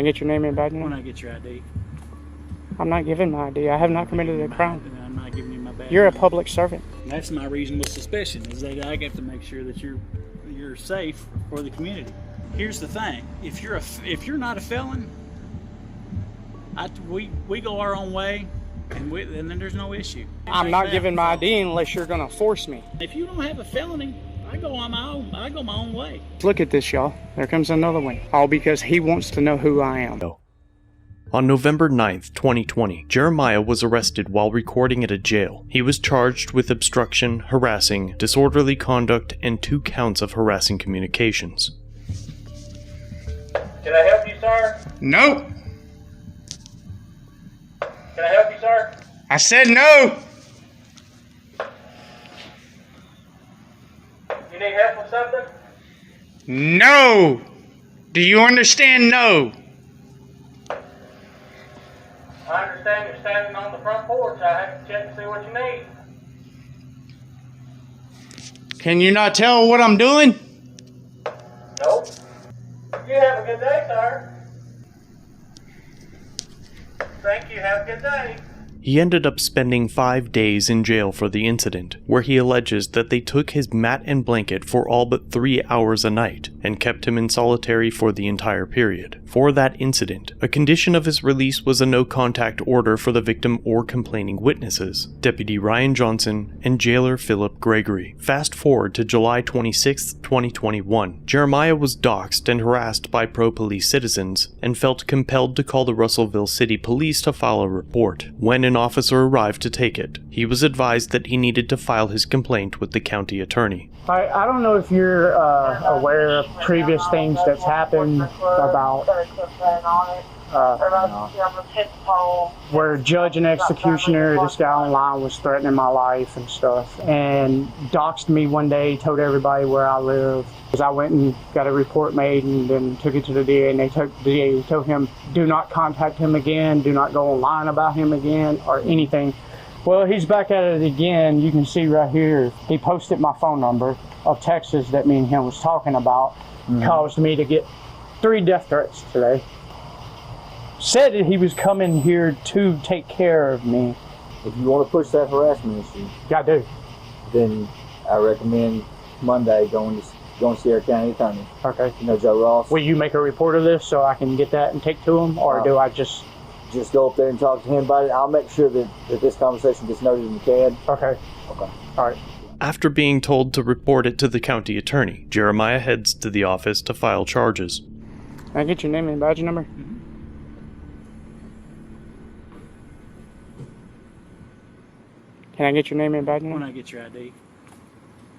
I get your name and badge number? When I get your ID. I'm not giving my ID. I have not committed a crime. I'm not giving you my badge. You're a public servant. That's my reasonable suspicion, is that I get to make sure that you're safe for the community. Here's the thing: if you're not a felon, we go our own way, and then there's no issue. I'm not giving my ID unless you're gonna force me. If you don't have a felony, I go my own way. Look at this, y'all. There comes another one. All because he wants to know who I am. On November 9th, 2020, Jeremiah was arrested while recording at a jail. He was charged with obstruction, harassing, disorderly conduct, and 2 counts of harassing communications. Can I help you, sir? No. Can I help you, sir? I said no. You need help with something? No. Do you understand? No. I understand you're standing on the front porch. I have to check and see what you need. Can you not tell what I'm doing? Nope. You have a good day, sir. Thank you. Have a good day. He ended up spending 5 days in jail for the incident, where he alleges that they took his mat and blanket for all but 3 hours a night, and kept him in solitary for the entire period. For that incident, a condition of his release was a no-contact order for the victim or complaining witnesses, Deputy Ryan Johnson and Jailer Philip Gregory. Fast forward to July 26, 2021. Jeremiah was doxxed and harassed by pro-police citizens, and felt compelled to call the Russellville City Police to file a report. When an officer arrived to take it, he was advised that he needed to file his complaint with the county attorney. I don't know if you're aware of previous things that's happened about where judge and executioner, this guy online was threatening my life and stuff, and doxed me one day, told everybody where I live. I went and got a report made and then took it to the DA, and the DA told him, do not contact him again, do not go online about him again or anything. Well, he's back at it again. You can see right here, he posted my phone number of Texas that me and him was talking about, caused me to get 3 death threats today. Said that he was coming here to take care of me. If you want to push that harassment issue, I do. Then I recommend Monday going to see our county attorney. Okay. You know, Joe Ross. Will you make a report of this so I can get that and take to him, or do I just go up there and talk to him about it? I'll make sure that this conversation gets noted in the CAD. Okay. Okay. All right. After being told to report it to the county attorney, Jeremiah heads to the office to file charges. Can I get your name and badge number? Can I get your name and badge number? When I get your ID.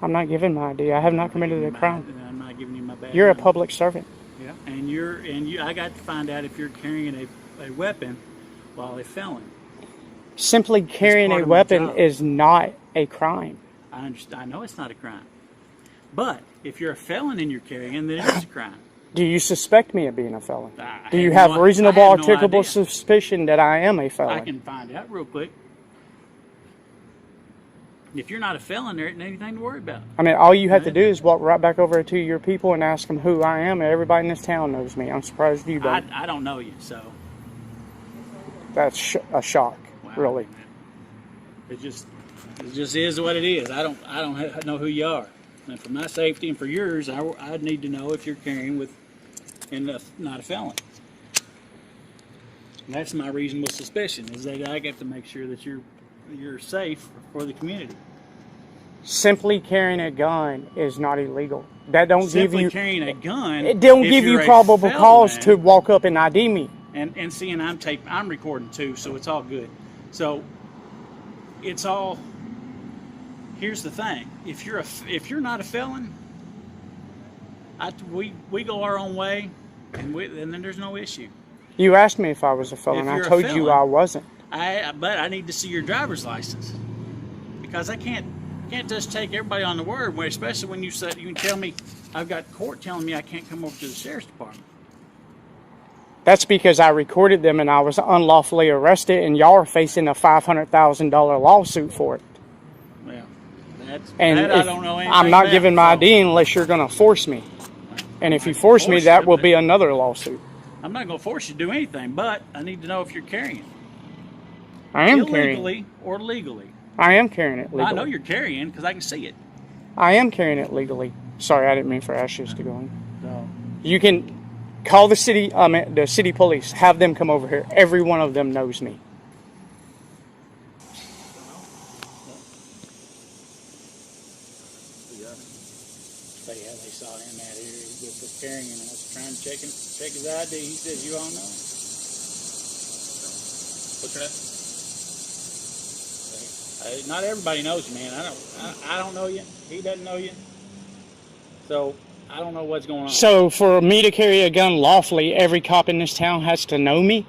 I'm not giving my ID. I have not committed a crime. I'm not giving you my badge. You're a public servant. Yeah, and you. I got to find out if you're carrying a weapon while a felon. Simply carrying a weapon is not a crime. I understand. I know it's not a crime, but if you're a felon and you're carrying, then it is a crime. Do you suspect me of being a felon? Do you have reasonable, articulable suspicion that I am a felon? I can find out real quick. If you're not a felon, there isn't anything to worry about. I mean, all you have to do is walk right back over to your people and ask them who I am, and everybody in this town knows me. I'm surprised you don't. I don't know you, so. That's a shock, really. It just is what it is. I don't know who you are. And for my safety and for yours, I'd need to know if you're carrying with and not a felon. And that's my reasonable suspicion, is that I get to make sure that you're safe for the community. Simply carrying a gun is not illegal. That don't give you carrying a gun. It don't give you probable cause to walk up and ID me. And seeing I'm recording too, so it's all good. So it's all. Here's the thing: if you're not a felon, we go our own way, and then there's no issue. You asked me if I was a felon. I told you I wasn't. But I need to see your driver's license, because I can't just take everybody on the word, especially when you can tell me I've got court telling me I can't come over to the sheriff's department. That's because I recorded them and I was unlawfully arrested, and y'all are facing a $500,000 lawsuit for it. Well, I don't know anything I'm not about, giving my ID unless you're going to force me. And if you force me, that will be another lawsuit. I'm not going to force you to do anything, but I need to know if you're carrying it. I am illegally carrying. or legally. I am carrying it legally. I know you're carrying because I can see it. I am carrying it legally. Sorry, I didn't mean for ashes to go in. So, You can call the city police. Have them come over here. Every one of them knows me. but yeah, they saw him out here with carrying, and I was trying to check his ID. He says, "You all know." What's your name? Not everybody knows you, man. I don't know you. He doesn't know you. So I don't know what's going on. So for me to carry a gun lawfully, every cop in this town has to know me?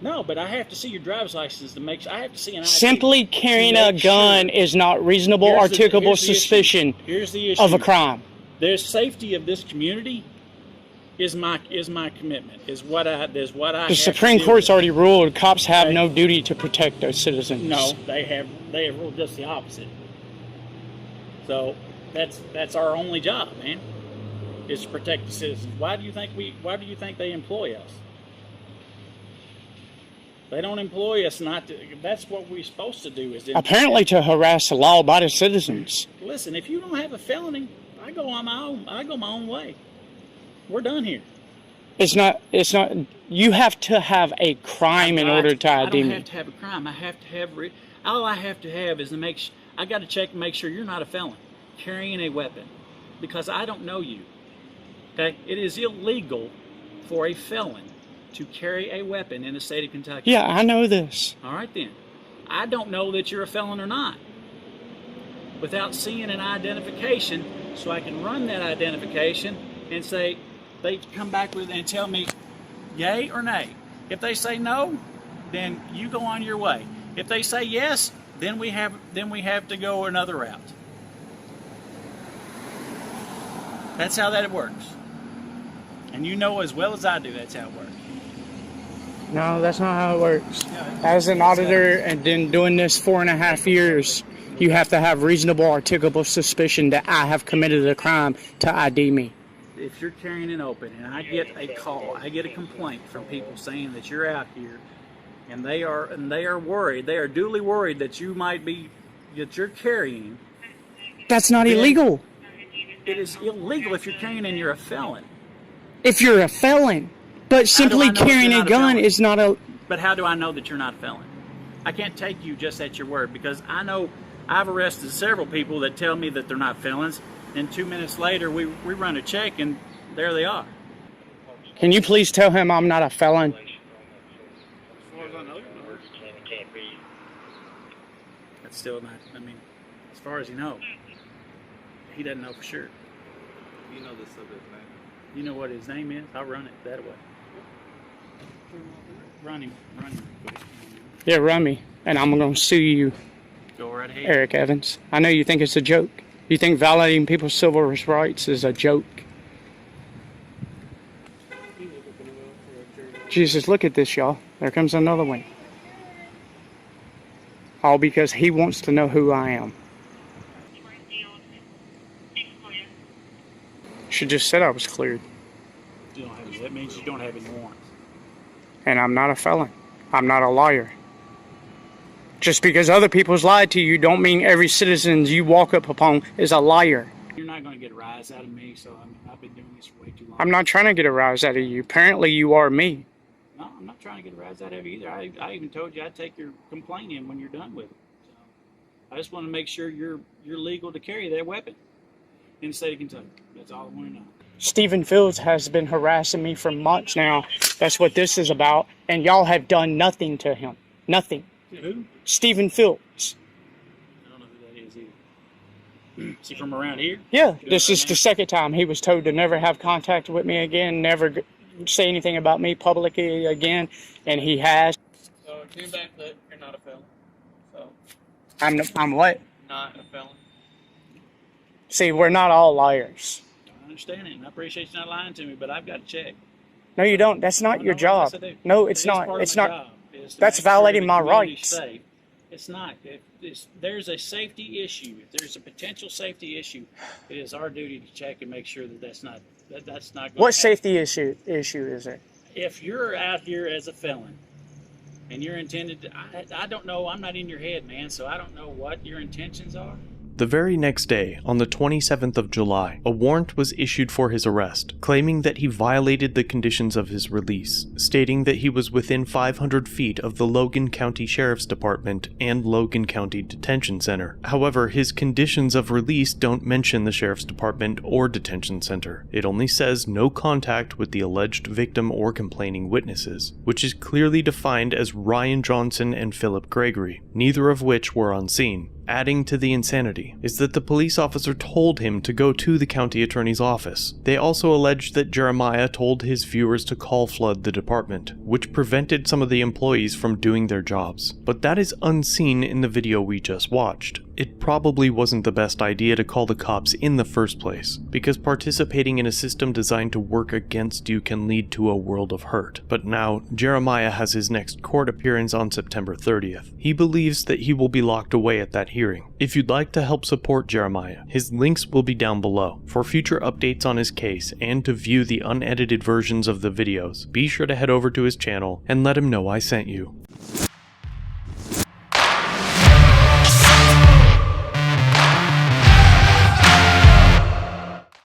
No, but I have to see your driver's license to make sure. I have to see an ID. Simply carrying a gun is not reasonable, articulable suspicion of a crime. The safety of this community is my commitment. Is what I. The Supreme Court's already ruled cops have no duty to protect their citizens. No, they have ruled just the opposite. So that's our only job, man, is to protect the citizens. Why do you think they employ us? They don't employ us not to. That's what we're supposed to do. Apparently to harass the law-abiding citizens. Listen, if you don't have a felony, I go my own way. We're done here. It's not. You have to have a crime in order to ID me. I don't have to have a crime. I have to have. All I have to have is I got to check and make sure you're not a felon carrying a weapon, because I don't know you. Okay, it is illegal for a felon to carry a weapon in the state of Kentucky. Yeah, I know this. All right then. I don't know that you're a felon or not without seeing an identification, so I can run that identification and say, they come back with and tell me yay or nay. If they say no, then you go on your way. If they say yes, then we have to go another route. That's how that works. And you know as well as I do that's how it works. No, that's not how it works. As an auditor and then doing this 4.5 years, you have to have reasonable, articulable suspicion that I have committed a crime to ID me. If you're carrying it open and I get a call, I get a complaint from people saying that you're out here, and they are worried, they are duly worried that you're carrying. That's not illegal. It is illegal if you're carrying and you're a felon. If you're a felon. But simply carrying a gun is not a... But how do I know that you're not a felon? I can't take you just at your word, because I know I've arrested several people that tell me that they're not felons, and 2 minutes later we run a check and there they are. Can you please tell him I'm not a felon? As far as I know, that's still not, as far as you know, he doesn't know for sure. You know the subject name. You know what his name is? I'll run it that way. Run him. Yeah, run me. And I'm going to sue you, Go right ahead. Eric Evans. I know you think it's a joke. You think violating people's civil rights is a joke. Jesus, look at this, y'all. There comes another one. All because he wants to know who I am. Should just said I was cleared. That means you don't have any warrants. And I'm not a felon. I'm not a liar. Just because other people's lied to you don't mean every citizen you walk up upon is a liar. You're not going to get a rise out of me, so I've been doing this for way too long. I'm not trying to get a rise out of you. Apparently you are me. No, I'm not trying to get a rise out of you either. I even told you I'd take your complaint in when you're done with it. So I just want to make sure you're legal to carry that weapon in the state of Kentucky. That's all I want to know. Stephen Fields has been harassing me for months now. That's what this is about. And y'all have done nothing to him. Nothing. Who? Stephen Fields. I don't know who that is either. Is he from around here? Yeah, this is the second time he was told to never have contact with me again, never say anything about me publicly again, and he has. So it came back that you're not a felon. So I'm what? not a felon. See, we're not all liars. I understand it, and I appreciate you not lying to me, but I've got to check. No, you don't. That's not your job. Yes, I do. No, it's not. Part of It's my not. job is to That's make sure violating the my community's rights. safe. It's not. If there's a safety issue, if there's a potential safety issue, it is our duty to check and make sure that that's not going What to safety issue is there? if you're out here as a felon and you're intended to, I don't know, I'm not in your head, man, so I don't know what your intentions are. The very next day, on the 27th of July, a warrant was issued for his arrest, claiming that he violated the conditions of his release, stating that he was within 500 feet of the Logan County Sheriff's Department and Logan County Detention Center. However, his conditions of release don't mention the Sheriff's Department or Detention Center. It only says no contact with the alleged victim or complaining witnesses, which is clearly defined as Ryan Johnson and Philip Gregory, neither of which were on scene. Adding to the insanity is that the police officer told him to go to the county attorney's office. They also alleged that Jeremiah told his viewers to call flood the department, which prevented some of the employees from doing their jobs. But that is unseen in the video we just watched. It probably wasn't the best idea to call the cops in the first place, because participating in a system designed to work against you can lead to a world of hurt. But now, Jeremiah has his next court appearance on September 30th. He believes that he will be locked away at that hearing. If you'd like to help support Jeremiah, his links will be down below. For future updates on his case and to view the unedited versions of the videos, be sure to head over to his channel and let him know I sent you.